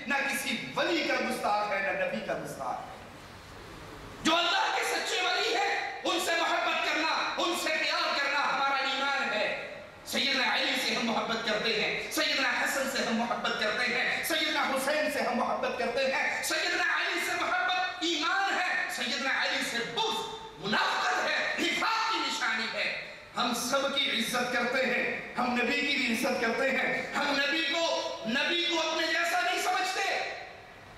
نہ کسی ولی کا گستاخ ہے نہ نبی کا گستاخ ہے۔ جو اللہ کے سچے ولی ہیں ان سے محبت کرنا، ان سے پیار کرنا ہمارا ایمان ہے۔ سیدنا علی سے ہم محبت کرتے ہیں، سیدنا حسن سے ہم محبت کرتے ہیں، سیدنا حسین سے ہم محبت کرتے ہیں۔ سیدنا علی سے محبت ایمان ہے، سیدنا علی سے بغض منافقت ہے، نفاق کی نشانی ہے۔ ہم سب کی عزت کرتے ہیں، ہم نبی کی بھی عزت کرتے ہیں، ہم نبی کو اپنے جیسا نہیں سمجھتے۔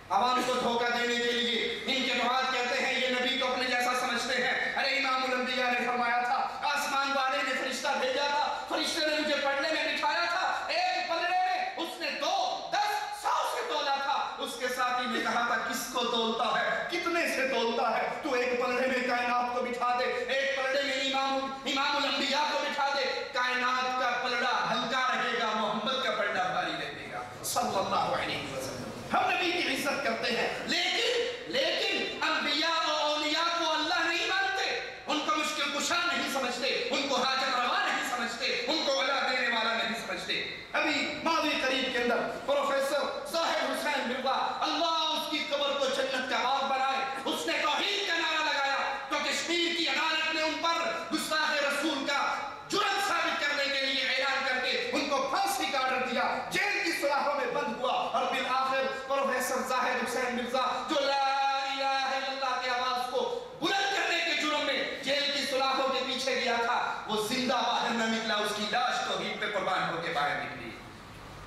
عوام کو دھوکہ دینے کے لیے ان کے دعات کہتے ہیں یہ نبی کو اپنے جیسا سمجھتے ہیں۔ ارے امام الانبیاء نے فرمایا تھا، آسمان والے نے فرشتہ بھیجا تھا، فرشتے نے مجھے پڑھنے میں بٹھایا تھا، ایک پلڑے میں اس نے 2، 10، 100 سے تولا تھا۔ اس کے ساتھی نے کہا تھا کس کو تولتا ہے، کتنے سے تولتا ہے؟ تو ایک پلڑے میں کائنات کو بٹھا دے، ایک پلڑے میں امام الانبیاء کو بٹھا دے، کائنات کا پلڑا ہلکا رہے گا، محمد کا پلڑا بھاری رہے گا صلی اللہ علیہ وسلم۔ ہم نبی کی عزت کرتے ہیں، لیکن انبیاء و اولیاء کو اللہ نہیں مانتے، ان کو مشکل کشا نہیں سمجھتے، ان کو حاجت روا نہیں سمجھتے، ان کو علا دینے والا نہیں سمجھتے۔ ابھی ماضی قریب کے اندر پروفیسر ظاہر حسین مرزا، اللہ اس کی قبر کو جنت کا باغ بنائے، اس نے توحید کا نعرہ لگایا تو کشمیر کی عدالت نے ان پر گستاخ رسول کا جرم ثابت کرنے کے لیے اعلان کر کے ان کو پھانسی کا آرڈر دیا، جیل کی سلاخوں میں بند ہوا، اور بالآخر پروفیسر ظاہر حسین مرزا جو لا الہ الا اللہ کی آواز کو بلند کرنے کے جرم میں جیل کی سلاخوں کے پیچھے گیا تھا، وہ زندہ باہر نہ نکلا، اس کی لاش توحید پہ قربان ہو کے باہر نکلی۔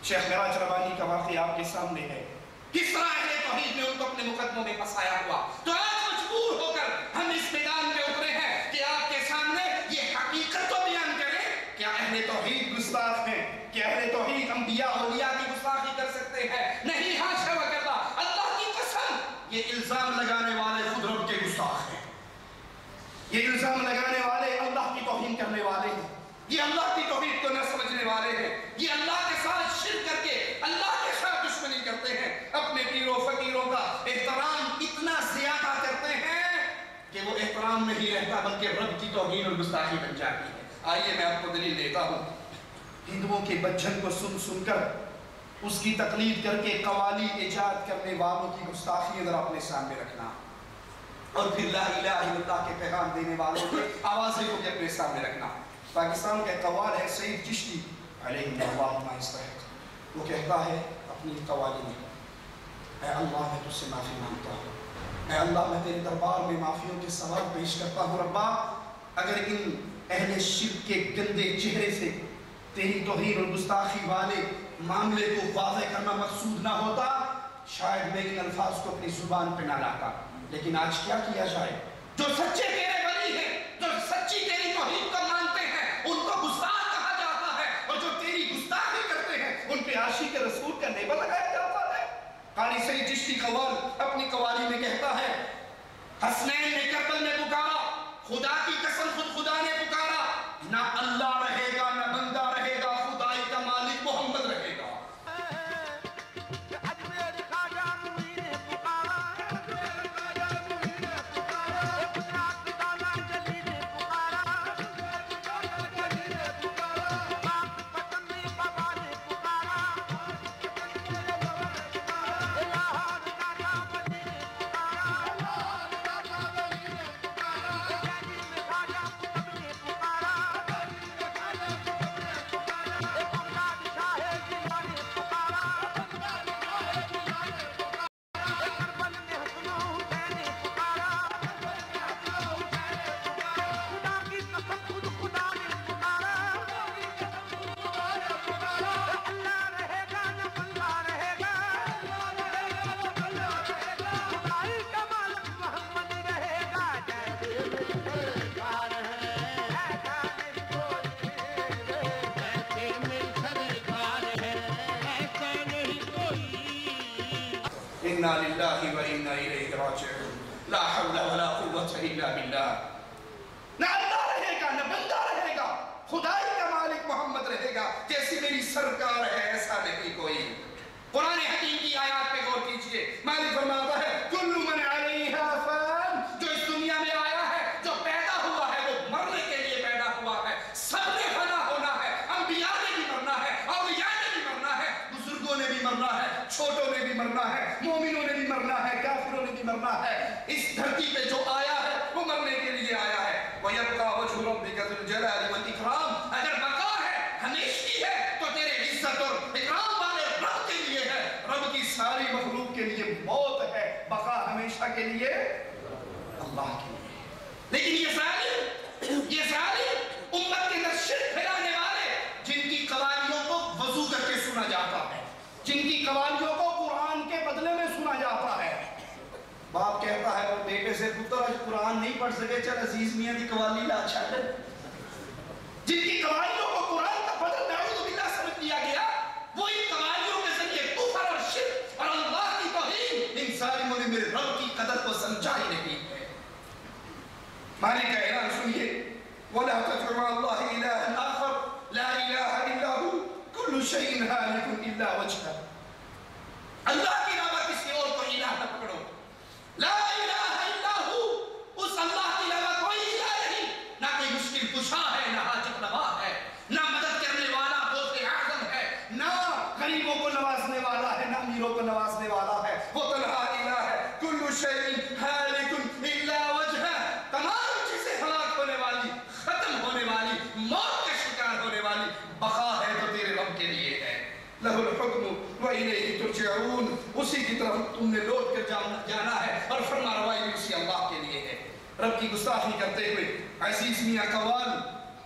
شیخ معراج ربانی کا واقعہ آپ کے سامنے ہے، کس طرح اہل توحید نے ان کو اپنے مقدموں میں پھنسایا ہوا۔ تو آج مجبور ہو کر ہم اس میدان میں اترے ہیں کہ آپ کے سامنے یہ حقیقت تو بیان کریں، کیا اہل توحید گستاخ ہیں؟ کیا اہل توحید انبیاء اولیاء کی گستاخی کر سکتے ہیں؟ نہیں، حاشا وکلا، اللہ کی قسم یہ الزام لگانے والے خود رب کے گستاخ ہیں، یہ الزام لگانے والے اللہ کی توہین کرنے والے ہیں، یہ اللہ کی توحید کو نہ سمجھنے والے ہیں، یہ اللہ کے ساتھ شرک کر کے اللہ کے ساتھ دشمنی کرتے ہیں، اپنے پیروں فقیروں کا احترام اتنا زیادہ کرتے ہیں کہ وہ احترام نہیں رہتا بلکہ رب کی توہین اور گستاخی بن جاتی ہے۔ آئیے میں آپ کو دلیل دیتا ہوں، ہندوؤں کے بچن کو سن کر اس کی تقلید کر کے قوالی ایجاد کرنے والوں کی گستاخی اگر اپنے سامنے رکھنا، اور پھر لا الہ الا اللہ کے پیغام دینے والوں کے آوازیں کو بھی اپنے سامنے رکھنا۔ پاکستان کا قوال ہے سعید چشتی علیہ اللہ ما استحق، وہ کہتا ہے اپنی قوالی میں، اے اللہ میں تجھ سے معافی مانگتا ہوں، اے اللہ میں تیرے دربار میں معافیوں کے سوال پیش کرتا ہوں، ربا اگر ان اہل شرک کے گندے چہرے سے تیری توہین اور گستاخی والے معاملے کو واضح کرنا مقصود نہ ہوتا، شاید میں ان الفاظ کو اپنی زبان پہ نہ لاتا، لیکن آج کیا کیا جائے؟ جو سچے تیرے ولی ہیں، جو سچی تیری توحید کو مانتے ہیں، ان کو گستاخ کہا جاتا ہے، اور جو تیری گستاخی کرتے ہیں ان پہ عاشق رسول کا لیبل لگایا جاتا ہے۔ قاری سعید چشتی قوال اپنی قوالی میں کہتا ہے، حسنین نے کربل میں پکارا، خدا کی قسم خود خدا نے پکارا، نہ اللہ رہے گا نہ بندہ رہے گا، خدائی کا مالک محمد رہے گا۔ اِنَّا لِلَّهِ وَإِنَّا إِلَيْهِ رَاجِعُونَ لا حول ولا قوة إلا باللہ۔ نہ اللہ رہے گا نہ بندہ رہے گا، خدائی کا مالک محمد رہے گا، جیسی میری سرکار ہے ایسا نہیں کوئی۔ قرآن حکیم کی آیات پہ غور کیجئے، مالک فرماتا ہے کُلُّ مَنْ عَلَيْهَا فَانٍ، جو اس دنیا میں آیا ہے، جو پیدا ہوا ہے، وہ مرنے کے لیے پیدا ہوا ہے، سب نے فنا ہونا ہے، انبیاء نے بھی مرنا ہے، اولیاء نے بھی مرنا ہے، بزرگوں نے بھی مرنا ہے، چھوٹوں نے بھی مرنا ہے, مومنوں نے بھی مرنا ہے, کافروں نے بھی مرنا ہے. اس دھرتی پہ جو آیا ہے وہ مرنے کے لیے آیا ہے. وَيَبْقَى وَجْهُ رَبِّكَ ذُو الْجَلَالِ وَالْإِكْرَامِ, اگر بقا ہے, ہمیشگی ہے, تو تیرے عزت اور اکرام والے رب کے لیے ہے. رب کی ساری مخلوق کے لیے موت ہے, بقا ہمیشہ کے لیے اللہ کے لیے. لیکن یہ ظالم امت کے اندر شرک پھیلانے والے, جن کی قوالیوں کو وضو کر کے سنا جاتا ہے, جن کی قوالیوں کو قرآن کے بدلے میں سنا جاتا ہے. باپ کہتا ہے وہ بیٹے سے, پتر آج قرآن نہیں پڑھ سکے, چل عزیز میاں دی قوالی لا چھڑ. جن کی قوالیوں کو قرآن کا بدل نعوذ باللہ سمجھ لیا گیا, وہی قوالیوں کے ذریعے کفر اور شرک اور اللہ کی توہین, ان ظالموں نے میرے رب کی قدر کو سمجھا ہی نہیں ہے. مالک کا اعلان سنیے, وَلَا تَدْعُ مَعَ اللَّهِ إِلَٰهًا آخَرَ لَا إِلَٰهَ إِلَّا هُوَ كُلُّ شَيْءٍ هَالِكٌ إِلَّا وَجْهَهُ. اللہ کے علاوہ کسی اور کو الہ نہ پکڑو. لا الہ الا ہو, اس اللہ کے علاوہ کوئی الہ نہیں. نہ کوئی مشکل کشا ہے, نہ حاجت روا ہے, نہ مدد کرنے والا غوث اعظم ہے, نہ غریبوں کو نوازنے والا ہے, نہ امیروں کو نوازنے والا ہے. وہ تنہا الہ ہے. کل شیء ہالک الا وجہہ, تمام چیزیں ہلاک ہونے والی, ختم ہونے والی, موت کا شکار ہونے والی. بقا ہے تو تیرے رب کے لیے ہے. لہ الحکم وَإِلَيْهِ تُرْجَعُونَ, اسی کی طرف تم نے لوٹ کر جانا ہے, اور فرما روائی بھی اسی اللہ کے لیے ہے. رب کی گستاخی کرتے ہوئے عزیز میاں قوال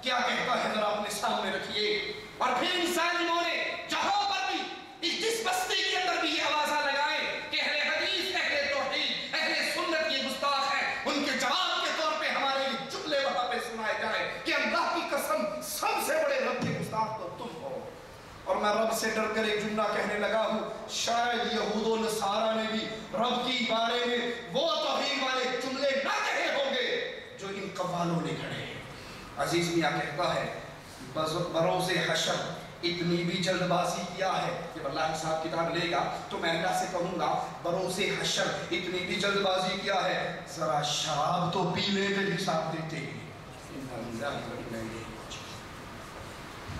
کیا کہتا ہے ذرا اپنے سامنے رکھیے. اور پھر ان ظالموں نے جہاں پر بھی, جس بستی کے اندر بھی یہ آوازہ لگائے کہ اہل حدیث, اہل توحید, اہل سنت یہ گستاخ ہیں, ان کے جواب کے طور پہ ہمارے جملے وہاں پہ سنائے جائیں کہ اللہ کی قسم سب سے بڑے رب کے گستاخ تو تم ہو. اور میں رب سے ڈر کر ایک جملہ کہنے لگا ہوں, شاید یہود و نصارہ نے بھی رب کی بارے میں وہ توہین والے جملے نہ کہے ہوں گے جو ان قوالوں نے کھڑے ہیں. عزیز میاں کہتا ہے, بروز حشر اتنی بھی جلد بازی کیا ہے, جب اللہ حساب کتاب لے گا تو میں اللہ سے کہوں گا بروز حشر اتنی بھی جلد بازی کیا ہے, ذرا شراب تو پی لے پھر حساب دیتے ہیں.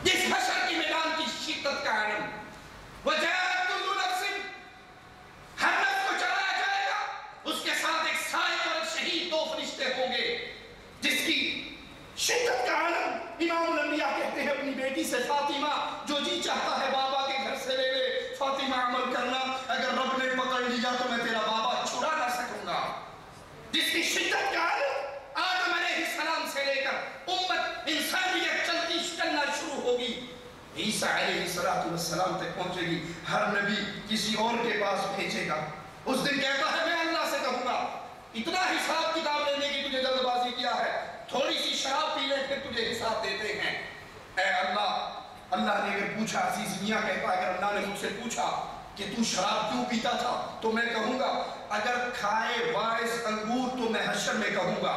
جس حشر کی میدان کی شدت کا عالم, وَجَاءَتْ كُلُّ نَفْسٍ, ہر نفس کو چلایا جائے گا, اس کے ساتھ ایک سائق اور شہید, دو فرشتے ہوں گے. جس کی شدت کا عالم امام الانبیاء کہتے ہیں اپنی بیٹی سے, فاطمہ جو جی چاہتا ہے بابا کے گھر سے لے لے, فاطمہ عمل کرنا, اگر رب نے پکڑ لیا تو میں تیرا بابا چھڑا نہ سکوں گا. جس کی شدت کا عالم آدم علیہ السلام سے لے کر امت انسانیت چلنا شروع ہوگی, عیسیٰ علیہ السلام تک پہنچے گی. ہر نبی کسی اور کے پاس بھیجے گا. اس دن کہتا ہے میں اللہ سے کہوں گا, اتنا حساب کتاب لینے کی تجھے جلد بازی کیا ہے, تھوڑی سی شراب پی لے پھر تجھے حساب دیتے ہیں. اے اللہ, اللہ نے اگر پوچھا, عزیز میاں کہتا ہے اگر اللہ نے مجھ سے پوچھا کہ تو شراب کیوں پیتا تھا, تو میں کہوں گا اگر کھائے وائس انگور تو میں حشر میں کہوں گا,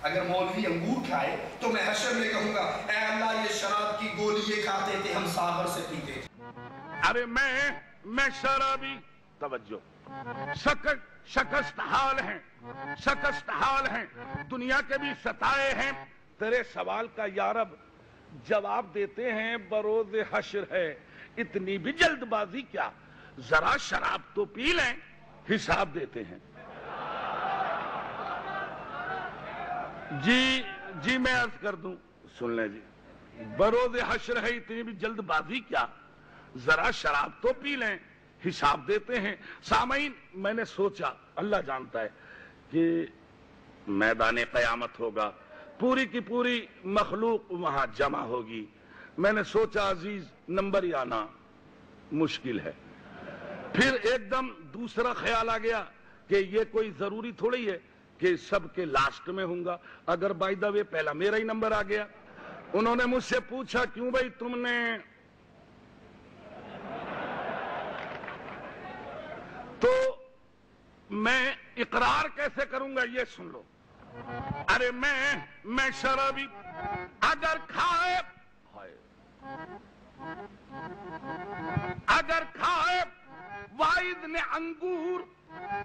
اگر مولوی انگور کھائے تو میں حشر میں کہوں گا اے اللہ یہ شراب کی گولی یہ کھاتے تھے, ہم ساغر سے پیتے تھے. ارے میں شرابی, توجہ, شکست حال ہیں, دنیا کے بھی ستائے ہیں. تیرے سوال کا یا رب جواب دیتے ہیں بروز حشر ہے, اتنی بھی جلد بازی کیا, ذرا شراب تو پی لیں, حساب دیتے ہیں. جی میں عرض کر دوں, سن لیں جی, بروز حشر ہے اتنی بھی جلد بازی کیا, ذرا شراب تو پی لیں, حساب دیتے ہیں. سامعین, میں نے سوچا, اللہ جانتا ہے کہ میدان قیامت ہوگا, پوری کی پوری مخلوق وہاں جمع ہوگی. میں نے سوچا عزیز نمبر ہی آنا مشکل ہے. پھر ایک دم دوسرا خیال آ گیا کہ یہ کوئی ضروری تھوڑی ہے کہ سب کے لاسٹ میں ہوں گا. اگر بائی دا وے پہلا میرا ہی نمبر آ گیا. انہوں نے مجھ سے پوچھا کیوں بھائی تم نے, تو میں اقرار کیسے کروں گا یہ سن لو. ارے میں شرابی, اگر کھائے واحد نے انگور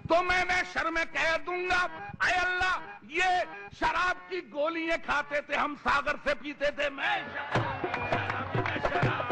تو میں شر میں کہہ دوں گا اے اللہ یہ شراب کی گولیاں کھاتے تھے, ہم ساغر سے پیتے تھے. میں شراب